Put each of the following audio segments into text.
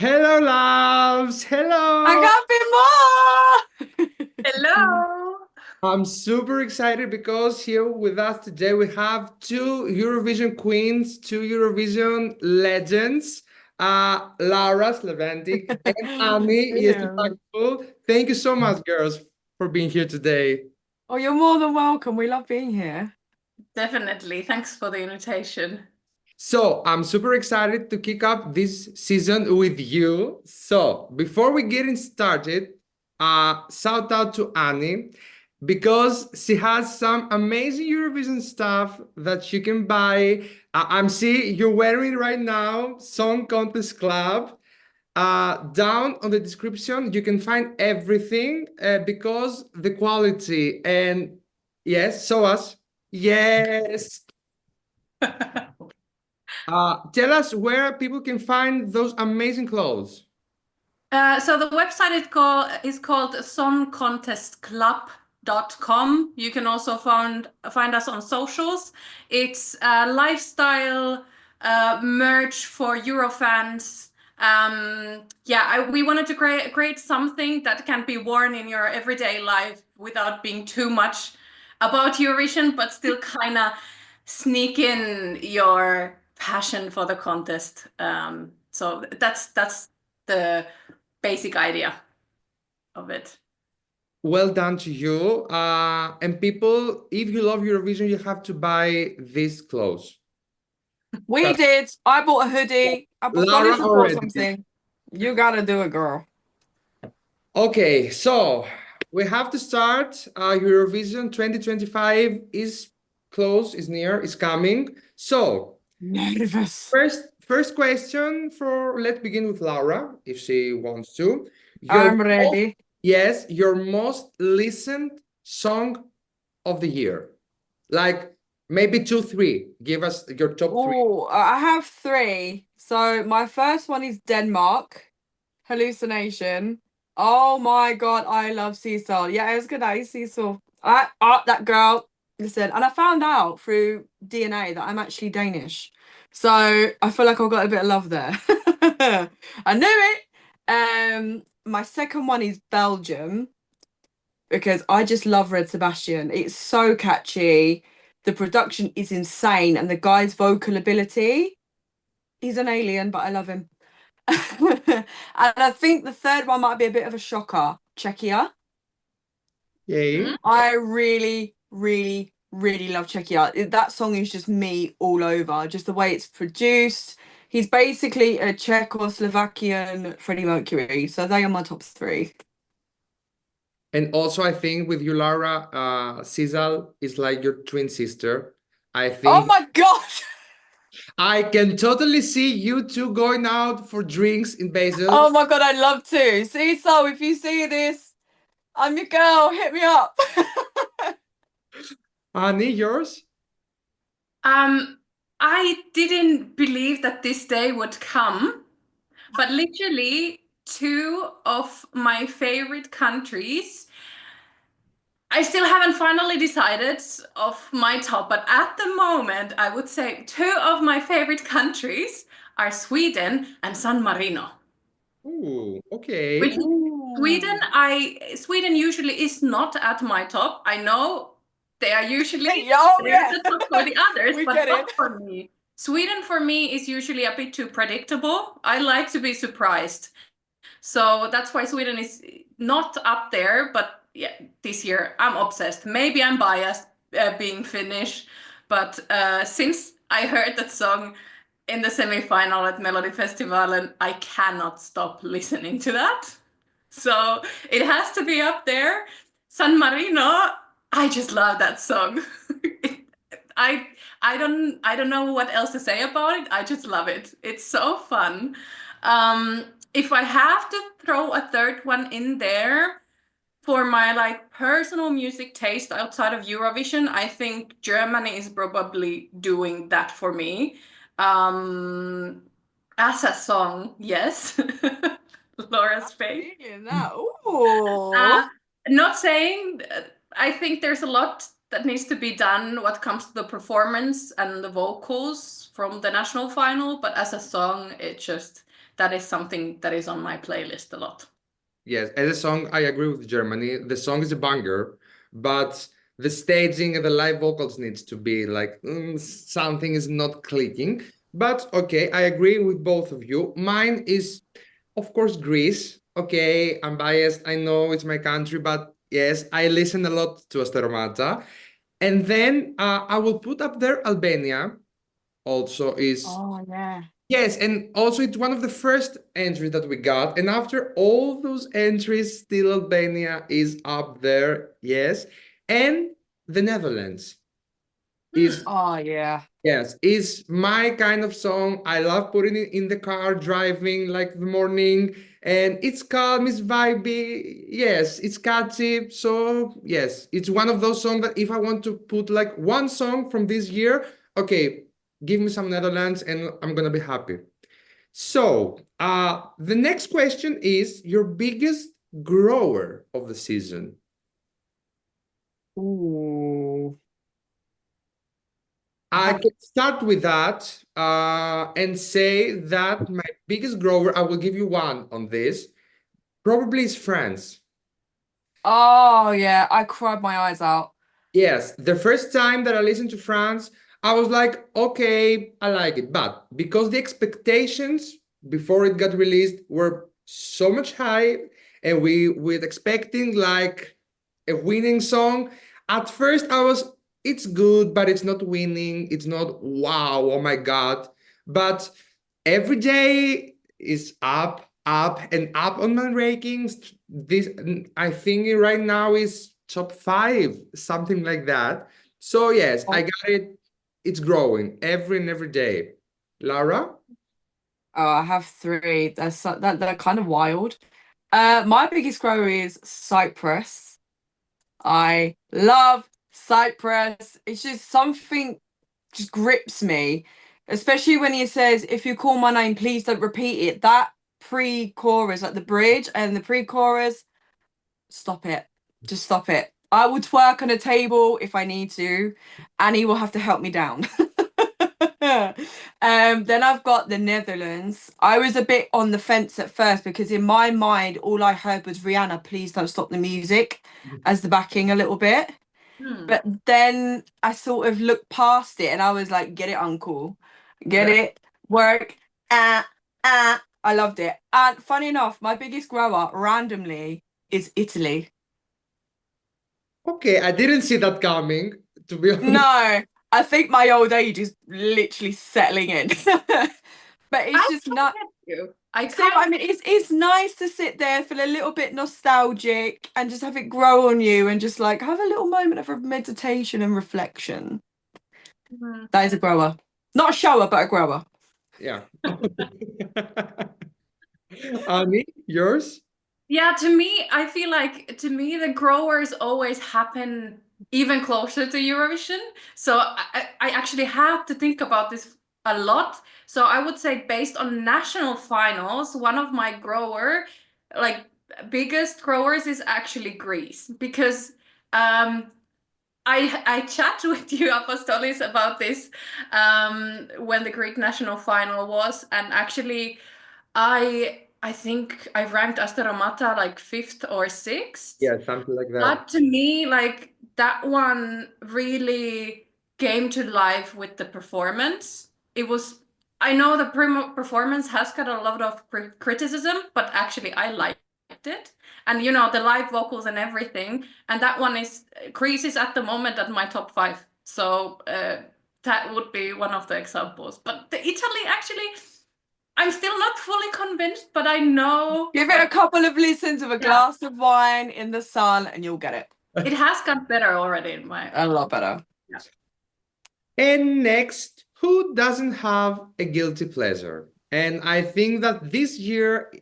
Hello, loves. I Hello. got a bit more. Hello. I'm super excited because here with us today we have two Eurovision queens, two Eurovision legends, Laura Slavandic and Ami is the Brilliant. factful. Thank you so much, girls, for being here today. Oh, you're more than welcome. We love being here. Definitely. Thanks for the invitation. So I'm super excited to kick off this season with you. So before we getting started, shout out to Annie because she has some amazing Eurovision stuff that you can buy. I'm seeing you're wearing it right now, Song Contest Club. Down on the description, you can find everything because the quality and yes, show us. Yes. Tell us where people can find those amazing clothes. So the website is called songcontestclub.com. You can also find us on socials. It's a lifestyle merch for Eurofans. We wanted to create something that can be worn in your everyday life without being too much about Eurovision, but still kind of sneak in your passion for the contest. So that's the basic idea of it. Well done to you. And people, if you love Eurovision, you have to buy these clothes. We did. I bought a hoodie. Laura Apostolis bought already. something. You gotta do it, girl. Okay, so we have to start. Eurovision 2025 is close, is near, is coming. So Nervous. first question for, let's begin with Laura, if she wants to. I'm ready. Yes, your most listened song of the year. Like maybe two, three. Give us your top three. Oh, I have three. So my first one is Denmark, Hallucination. Oh my God, I love Cecil. Yeah, it was good. I Cecil. That girl. Listen, and I found out through DNA that I'm actually Danish. So I feel like I've got a bit of love there. I knew it. My second one is Belgium because I just love Red Sebastian. It's so catchy. The production is insane, and the guy's vocal ability. He's an alien, but I love him. And I think the third one might be a bit of a shocker. Czechia. Yay. I really, really, really love Czechia. That song is just me all over. Just the way it's produced. He's basically a Czechoslovakian Freddie Mercury. So they are my top three. And also, I think with you, Laura, Cizal is like your twin sister. I Oh think my God! I can totally see you two going out for drinks in Basel. Oh my God, I'd love to. See, so if you see this, I'm your girl. Hit me up. Annie, yours? I didn't believe that this day would come, but literally two of my favorite countries. I still haven't finally decided of my top, but at the moment, I would say two of my favorite countries are Sweden and San Marino. Ooh, okay. Which Ooh. Sweden usually is not at my top. I know they are usually Oh, they're yeah. the top for the others, We but get not it. for me. Sweden for me is usually a bit too predictable. I like to be surprised. So that's why Sweden is not up there, but yeah, this year I'm obsessed. Maybe I'm biased being Finnish, but since I heard that song in the semi-final at Melody Festival, and I cannot stop listening to that. So it has to be up there. San Marino, I just love that song. I I don't know what else to say about it. I just love it. It's so fun. If I have to throw a third one in there for my like personal music taste outside of Eurovision, I think Germany is probably doing that for me. As a song, yes. Laura's face. Feeling that. Ooh. Not saying, I think there's a lot that needs to be done what comes to the performance and the vocals from the national final, but as a song, it just that is something that is on my playlist a lot. Yes, as a song, I agree with Germany. The song is a banger, but the staging and the live vocals needs to be like something is not clicking. But okay, I agree with both of you. Mine is, of course, Greece. Okay, I'm biased. I know it's my country, but yes, I listen a lot to Asteromata. And then I will put up there Albania. Also is Oh yeah. yes, and also it's one of the first entries that we got. And after all those entries, still Albania is up there. Yes. And the Netherlands is, Oh yeah. yes, is my kind of song. I love putting it in the car, driving like the morning, and it's calm, it's vibey. Yes, it's catchy. So, yes, it's one of those songs that if I want to put like one song from this year, okay, give me some Netherlands and I'm gonna be happy. So, the next question is your biggest grower of the season. Ooh. I can start with that and say that my biggest grower, I will give you one on this, probably is France. Oh yeah, I cried my eyes out. Yes, the first time that I listened to France, I was like, okay, I like it. But because the expectations before it got released were so much high, and we were expecting like a winning song, at first I was, it's good, but it's not winning. It's not wow, oh my God. But every day is up, up, and up on my rankings. This, I think it right now is top five, something like that. So yes, I Oh, got it. It's growing every and every day. Laura? I have three. That they're kind of wild. My biggest grower is Cyprus. I love Cyprus. It's just something just grips me, especially when he says, "If you call my name, please don't repeat it." That pre-chorus, like the bridge and the pre-chorus, stop it. Just stop it. I will twerk on a table if I need to, and he will have to help me down. Then I've got the Netherlands. I was a bit on the fence at first because in my mind, all I heard was Rihanna, please don't stop the music as the backing a little bit. Hmm. But then I sort of looked past it and I was like, get it, uncle. Get That- it, work. I loved it. And funny enough, my biggest grower randomly is Italy. Okay, I didn't see that coming, to be honest. No, I think my old age is literally settling in. But it's I just can't not. get you. I See what I can't. mean? It's nice to sit there, feel a little bit nostalgic, and just have it grow on you, and just like have a little moment of meditation and reflection. Hmm. That is a grower, not a shower, but a grower. Yeah. Ani, yours? Yeah, to me, I feel like to me the growers always happen even closer to Eurovision. So I actually had to think about this a lot. So I would say based on national finals, one of my like biggest growers is actually Greece because I chat with you, Apostolis, about this when the Greek national final was, and actually, I think I ranked Asteromata like fifth or sixth. Yeah, something like that. But to me, like that one really came to life with the performance. It was, I know the performance has got a lot of criticism, but actually I liked it. And you know, the live vocals and everything. And that one is, Greece is at the moment at my top five. So that would be one of the examples. But the Italy actually, I'm still not fully convinced, but I know Give it a couple of listens of a yeah, glass of wine in the sun, and you'll get it. it has got better already in my A lot better. yeah. And next, who doesn't have a guilty pleasure? And I think that this year,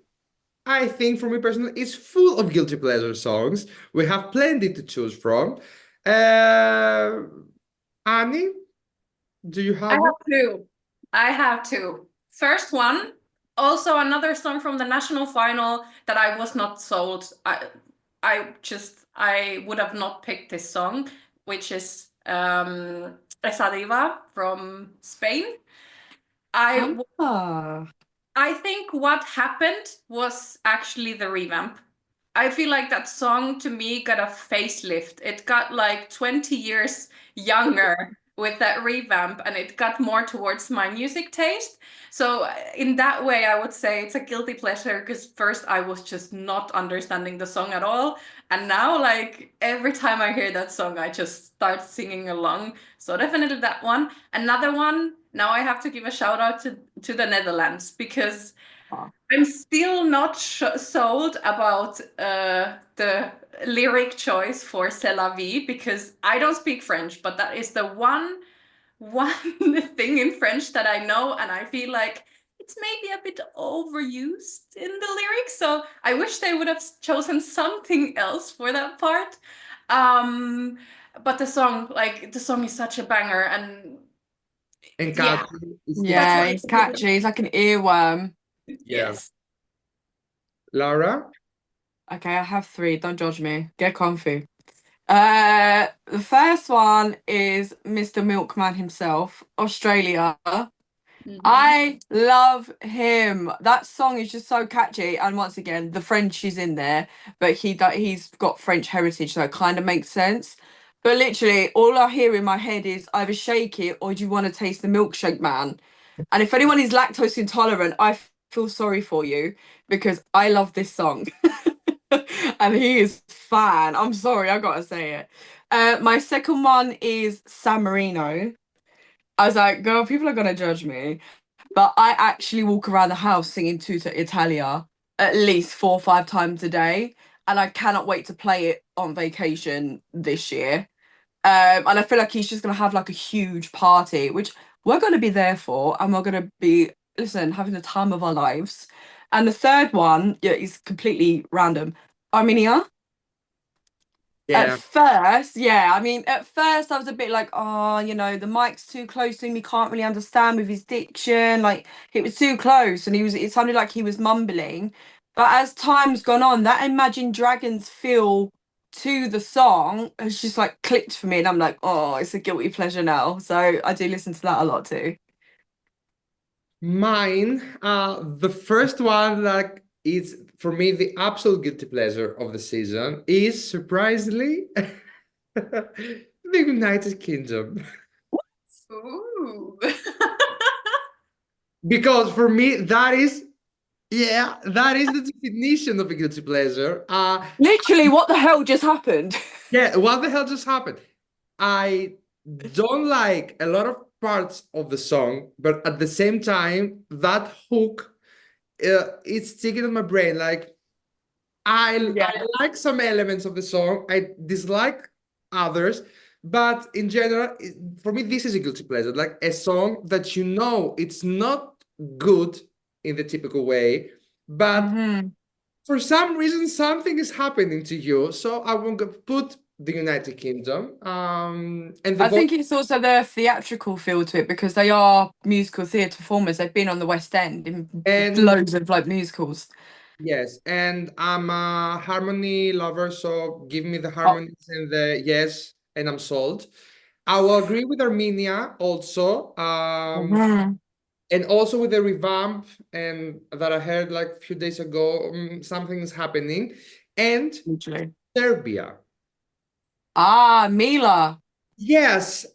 I think for me personally, it's full of guilty pleasure songs. We have plenty to choose from. Uh, Annie, do you I have one? have two. I have two. First one, also another song from the national final that I was not sold. I would have not picked this song, which is Esa Diva from Spain. I Ah. I think what happened was actually the revamp. I feel like that song to me got a facelift. It got like 20 years younger with that revamp, and it got more towards my music taste. So in that way, I would say it's a guilty pleasure because first I was just not understanding the song at all. And now like every time I hear that song, I just start singing along. So definitely that one. Another one, now I have to give a shout out to the Netherlands because I'm still not sold about the lyric choice for C'est la vie because I don't speak French, but that is the one thing in French that I know, and I feel like it's maybe a bit overused in the lyrics. So I wish they would have chosen something else for that part. But the song is such a banger, and And yeah, catchy. It's Yeah, why- it's catchy. It's like an earworm. yeah. yes. Laura? Okay, I have three. Don't judge me. Get comfy. The first one is Mr. Milkman himself, Australia. Mhm. I love him. That song is just so catchy, and once again, the French is in there, but he's got French heritage, so it kind of makes sense. But literally, all I hear in my head is either shake it or do you want to taste the milkshake, man? And if anyone is lactose intolerant, I feel sorry for you because I love this song, and he is fan. I'm sorry, I gotta say it. My second one is San Marino. I was like, girl, people are gonna judge me. But I actually walk around the house singing Tuta Italia at least 4 or 5 times a day. And I cannot wait to play it on vacation this year. And I feel like he's just going to have like a huge party, which we're going to be there for. And we're going to be, listen, having the time of our lives. And the third one, yeah, is completely random. Armenia. At Yeah. first, yeah, I mean, at first I was a bit like, oh, the mic's too close to him. He can't really understand with his diction. Like, it was too close and it sounded like he was mumbling. But as time's gone on, that Imagine Dragons feel to the song has just like clicked for me. And I'm like, oh, it's a guilty pleasure now. So I do listen to that a lot too. Mine, the first one that is for me the absolute guilty pleasure of the season is surprisingly the United Kingdom. Ooh. Because for me that is the definition of a guilty pleasure. Literally, what the hell just happened? Yeah, what the hell just happened? I don't like a lot of parts of the song, but at the same time, that hook, it's sticking in my brain. Like I like some elements of the song, I dislike others, but in general, for me, this is a guilty pleasure. Like a song that it's not good in the typical way, but Mhm. for some reason something is happening to you, so I want to put the United Kingdom and the I think it's also the theatrical feel to it because they are musical theatre performers. They've been on the West End in and loads of like musicals. yes, and I'm a harmony lover, so give me the Oh, harmonies and the yes, and I'm sold. I will agree with Armenia also, mhm, and also with the revamp and that I heard like a few days ago, something is happening, and literally. Serbia. Ah, Mila. Yes,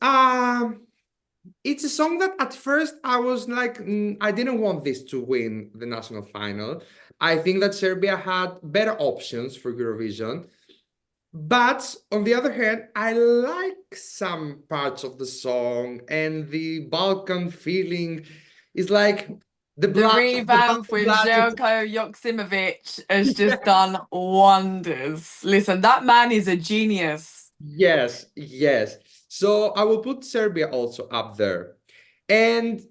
it's a song that at first I was like, I didn't want this to win the national final. I think that Serbia had better options for Eurovision. But on the other hand, I like some parts of the song and the Balkan feeling is like The the revamp Balkan with blood. Željko Joksimovic has just done wonders. Listen, that man is a genius. Yes, yes. So I will put Serbia also up there. And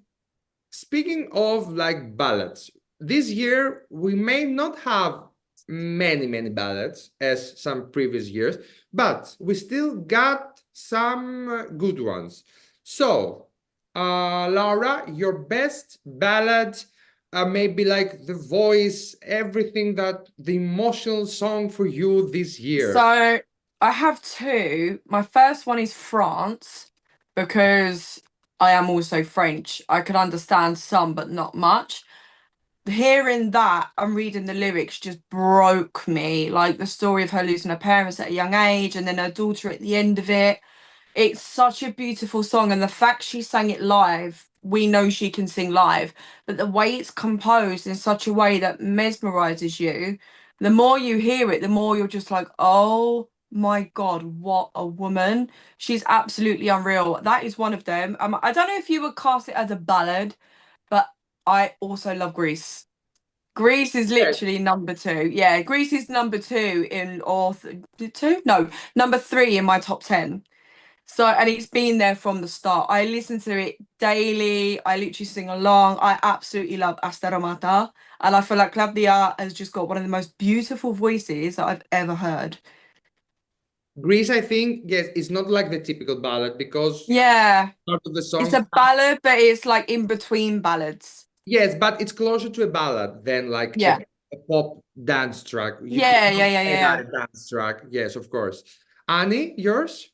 speaking of like ballads, this year we may not have many ballads as some previous years, but we still got some good ones. So, Laura, your best ballad, maybe like the voice, everything that the emotional song for you this year. So I have two. My first one is France because I am also French. I can understand some, but not much. hearing that and reading the lyrics just broke me. Like the story of her losing her parents at a young age and then her daughter at the end of it. It's such a beautiful song, and the fact she sang it live, we know she can sing live, but the way it's composed in such a way that mesmerizes you, the more you hear it, the more you're just like, oh my God, what a woman. She's absolutely unreal. That is one of them. I don't know if you would cast it as a ballad, but I also love Greece. Greece is Yes. literally number two. Yeah, Greece is number two in two? No, number three in my top 10. So, and it's been there from the start. I listen to it daily. I literally sing along. I absolutely love Astaromata. And I feel like Claudia has just got one of the most beautiful voices that I've ever heard. Greece, I think, yes, it's not like the typical ballad because Yeah, part of the it's song, a ballad, but it's like in between ballads. yes, but it's closer to a ballad than like Yeah. a pop dance track. You could Yeah, yeah, not yeah, say that yeah. a dance track. Yes, of course. Annie, yours?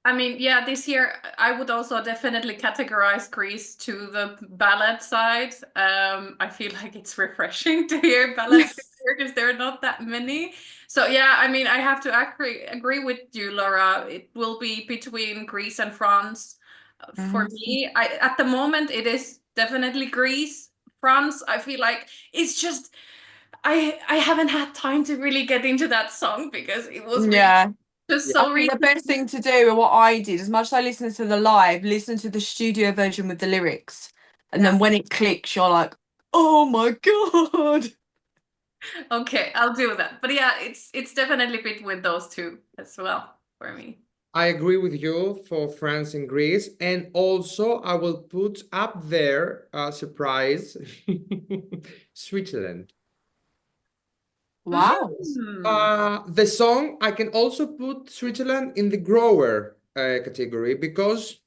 I mean, yeah, this year I would also definitely categorize Greece to the ballad side. I feel like it's refreshing to hear ballads this year because there are not that many. So yeah, I mean, I have to agree with you, Laura. It will be between Greece and France for me. At the moment it is definitely Greece. France, I feel like it's just I haven't had time to really get into that song because it was really Yeah. just Yeah. I so think the best thing to do, and what I did, as much as I listened to the live, listen to the studio version with the lyrics. And Yeah. then when it clicks, you're like, oh my God. Okay, I'll do that. But yeah, it's definitely between those two as well for me. I agree with you for France and Greece. And also, I will put up there, surprise, Switzerland. Wow. The song, I can also put Switzerland in the grower category because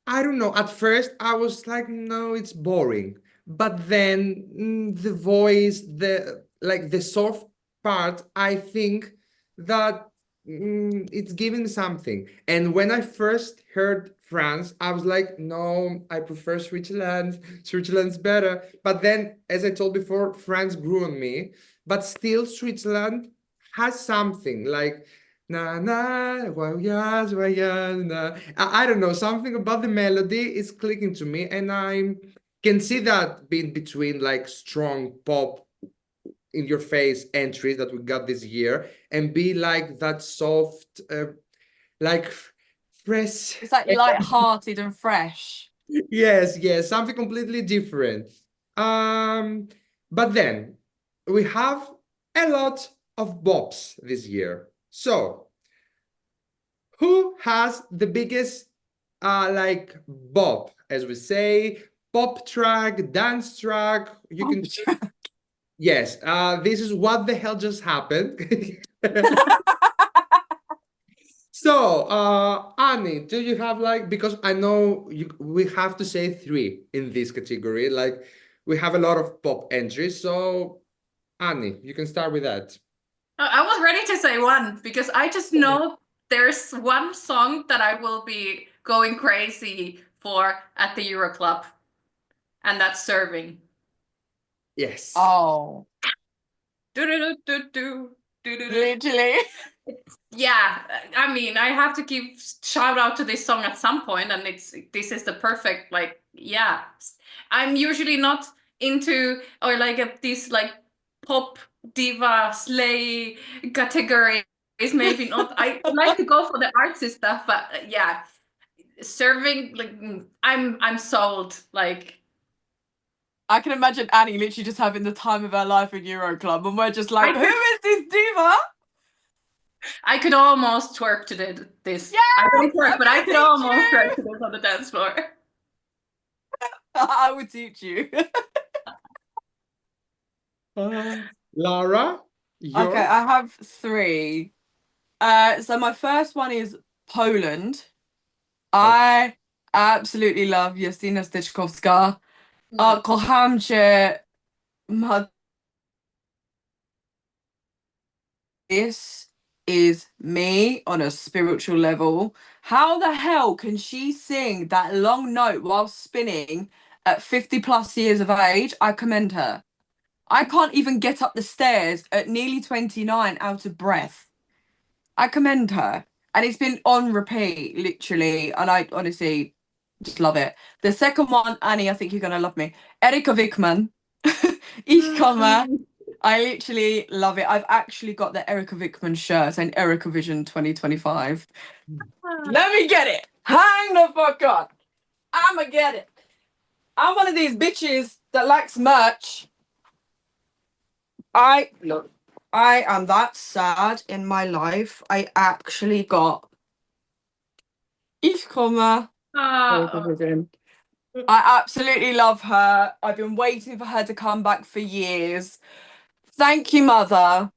I don't know. At first, I was like, no, it's boring. But then the voice, the like the soft part, I think that it's giving something. And when I first heard France, I was like, no, I prefer Switzerland. Switzerland's better. But then, as I told before, France grew on me. But still, Switzerland has something like na na voyage, voyage, na. I don't know, something about the melody is clicking to me, and I can see that being between like strong pop in your face entries that we got this year and be like that soft like fresh. It's like light-hearted and fresh. Yes, yes, something completely different. um but then we have a lot of bops this year, so who has the biggest like bop, as we say, pop track, dance track? You can, yes, this is what the hell just happened. So, Annie, do you have like, because I know we have to say three in this category, like we have a lot of pop entries. So, Annie, you can start with that. I was ready to say one because I just know there's one song that I will be going crazy for at the Euro Club, and that's Serving. Yes. Oh, Do do do do do do do. literally. Yeah, I mean, I have to give shout out to this song at some point, and this is the perfect like yeah. I'm usually not into or like this like pop diva slay category is maybe not. I like to go for the artsy stuff, but yeah, serving like I'm sold. Like I can imagine Annie literally just having the time of her life in Euro Club, and we're just like, I who could, is this diva? I could almost twerk to this. Yes, I don't twerk, I'm but I gonna could teach almost you. twerk to this on the dance floor. I would teach you. Laura, Okay, yours? I have three. So my first one is Poland. Oh, I absolutely love Justyna Styczkowska. Mm. Kocham cię, this is me on a spiritual level. How the hell can she sing that long note while spinning at 50 plus years of age? I commend her. I can't even get up the stairs at nearly 29 out of breath. I commend her. And it's been on repeat, literally. And I honestly just love it. The second one, Annie, I think you're going to love me. Erika Wickman. Ich komme. I literally love it. I've actually got the Erika Wickman shirt saying Eurovision 2025. Let me get it. Hang the fuck on. I'ma get it. I'm one of these bitches that likes merch. Look, I am that sad in my life. I actually got Ich komme. Eurovision. I absolutely love her. I've been waiting for her to come back for years. Thank you, mother.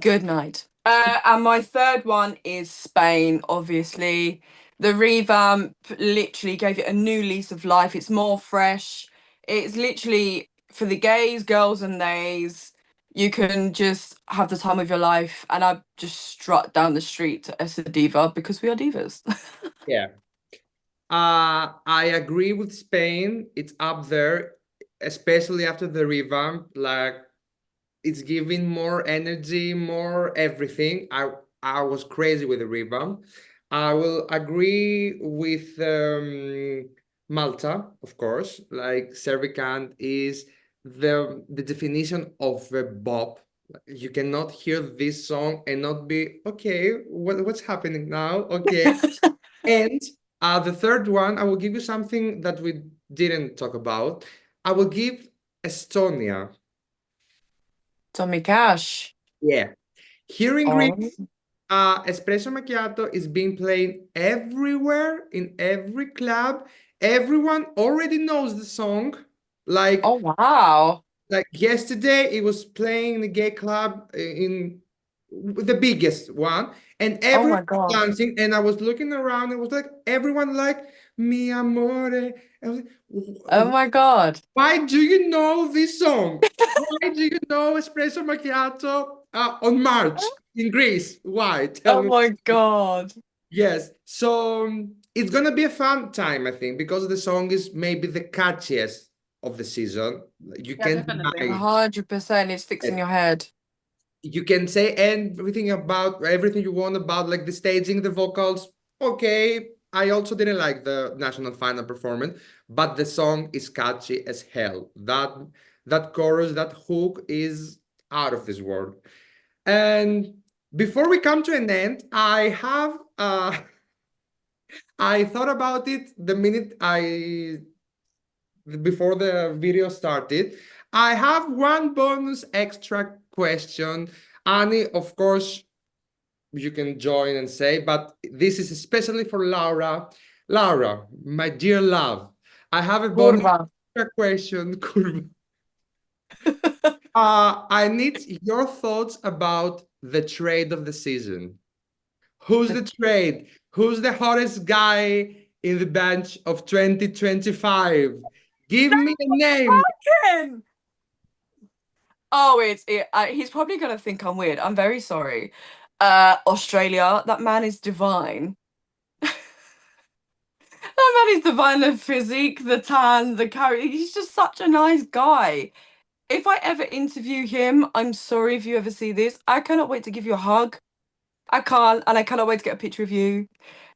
Good night. And my third one is Spain, obviously. The revamp literally gave it a new lease of life. It's more fresh. It's literally for the gays, girls, and theys. You can just have the time of your life. And I just strut down the street as a diva because we are divas. Yeah. I agree with Spain. It's up there, especially after the revamp. Like, it's giving more energy, more everything. I was crazy with the revamp. I will agree with Malta, of course. Like, Servicant is the definition of a bop. You cannot hear this song and not be okay. What's happening now? Okay. And the third one, I will give you something that we didn't talk about. I will give Estonia. Tommy Cash. Yeah. Here in Oh. Greece, espresso macchiato is being played everywhere in every club. Everyone already knows the song. Like, Oh, wow. like yesterday, it was playing in the gay club in the biggest one, and Oh my everyone was God. dancing. And I was looking around, and it was like everyone like mi amore. I was like, Oh my God. why do you know this song? Why do you know Espresso Macchiato on March in Greece? Why? Tell Oh me. my God. Yes. So it's gonna be a fun time, I think, because the song is maybe the catchiest of the season. You Yeah, can't definitely. deny 100%. It sticks in your head. you can say everything about everything you want about like the staging, the vocals. Okay, I also didn't like the national final performance, but the song is catchy as hell. That chorus, that hook is out of this world. And before we come to an end, I have I thought about it the minute I before the video started. I have one bonus extra question. Annie, of course, you can join and say, but this is especially for Laura. Laura, my dear love, I have a bonus Kurva. extra question. I need your thoughts about the trade of the season. Who's the trade? Who's the hottest guy in the bench of 2025? Give me a name. Ken! Oh, he's probably gonna think I'm weird. I'm very sorry. Australia, that man is divine. That man is divine. The physique, the tan, the character. He's just such a nice guy. If I ever interview him, I'm sorry if you ever see this. I cannot wait to give you a hug. I can't, and I cannot wait to get a picture of you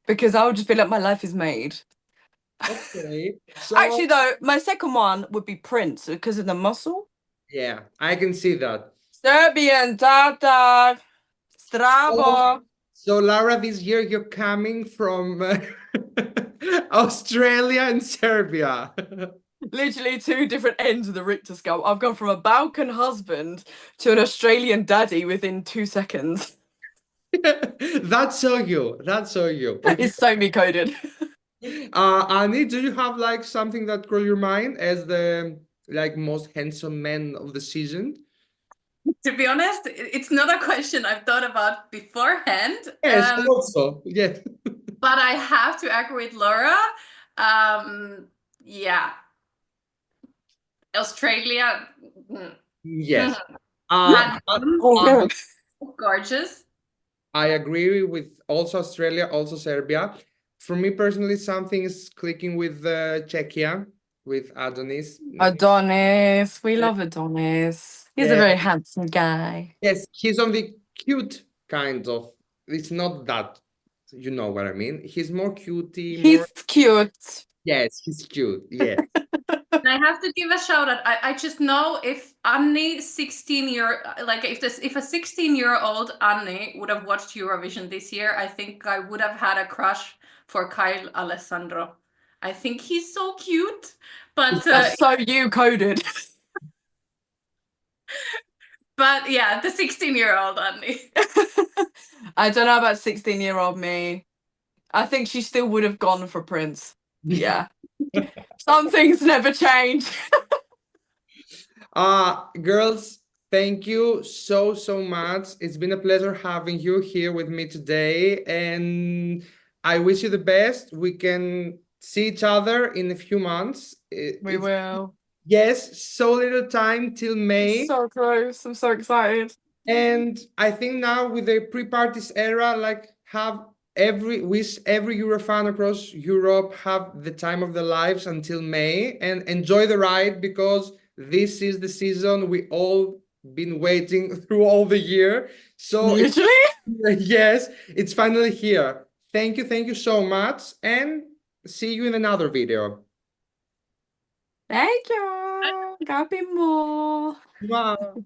because I'll just feel like my life is made. Okay. So Actually, though, my second one would be Prince because of the muscle. yeah, I can see that. Serbian, Tata, Strabo. So Laura, this year you're coming from Australia and Serbia. Literally two different ends of the Richter scale. I've gone from a Balkan husband to an Australian daddy within 2 seconds. That's so you. That's so you. It's so me coded. Annie, do you have like something that crossed your mind as the like most handsome man of the season? To be honest, it's not a question I've thought about beforehand. Yes, also. Yes. But I have to agree with Laura. Yeah. Australia. Yes. Gorgeous. I agree with also Australia, also Serbia. For me personally, something is clicking with Czechia. with Adonis. Adonis. We love Adonis. He's a Yeah. very handsome guy. Yes, he's on the cute kind of. It's not that, you know what I mean. He's more cutie, more. He's cute. Yes, he's cute. Yeah. And I have to give a shout out. I just know if Annie, 16-year, like if a 16-year-old Annie would have watched Eurovision this year, I think I would have had a crush for Kyle Alessandro. I think he's so cute, but That's so you coded. but yeah, the 16-year-old Annie. I don't know about 16-year-old me. I think she still would have gone for Prince. Yeah. Some things never change. Girls, thank you so, so much. It's been a pleasure having you here with me today, and I wish you the best. We can see each other in a few months. We will. Yes, so little time till May. So close. I'm so excited. And I think now with the pre-parties era, like wish every Eurofan across Europe have the time of their lives until May and enjoy the ride, because this is the season we all been waiting through all the year. So Literally? yes, it's finally here. Thank you so much, and see you in another video. Thank you. Gotta be more. Wow.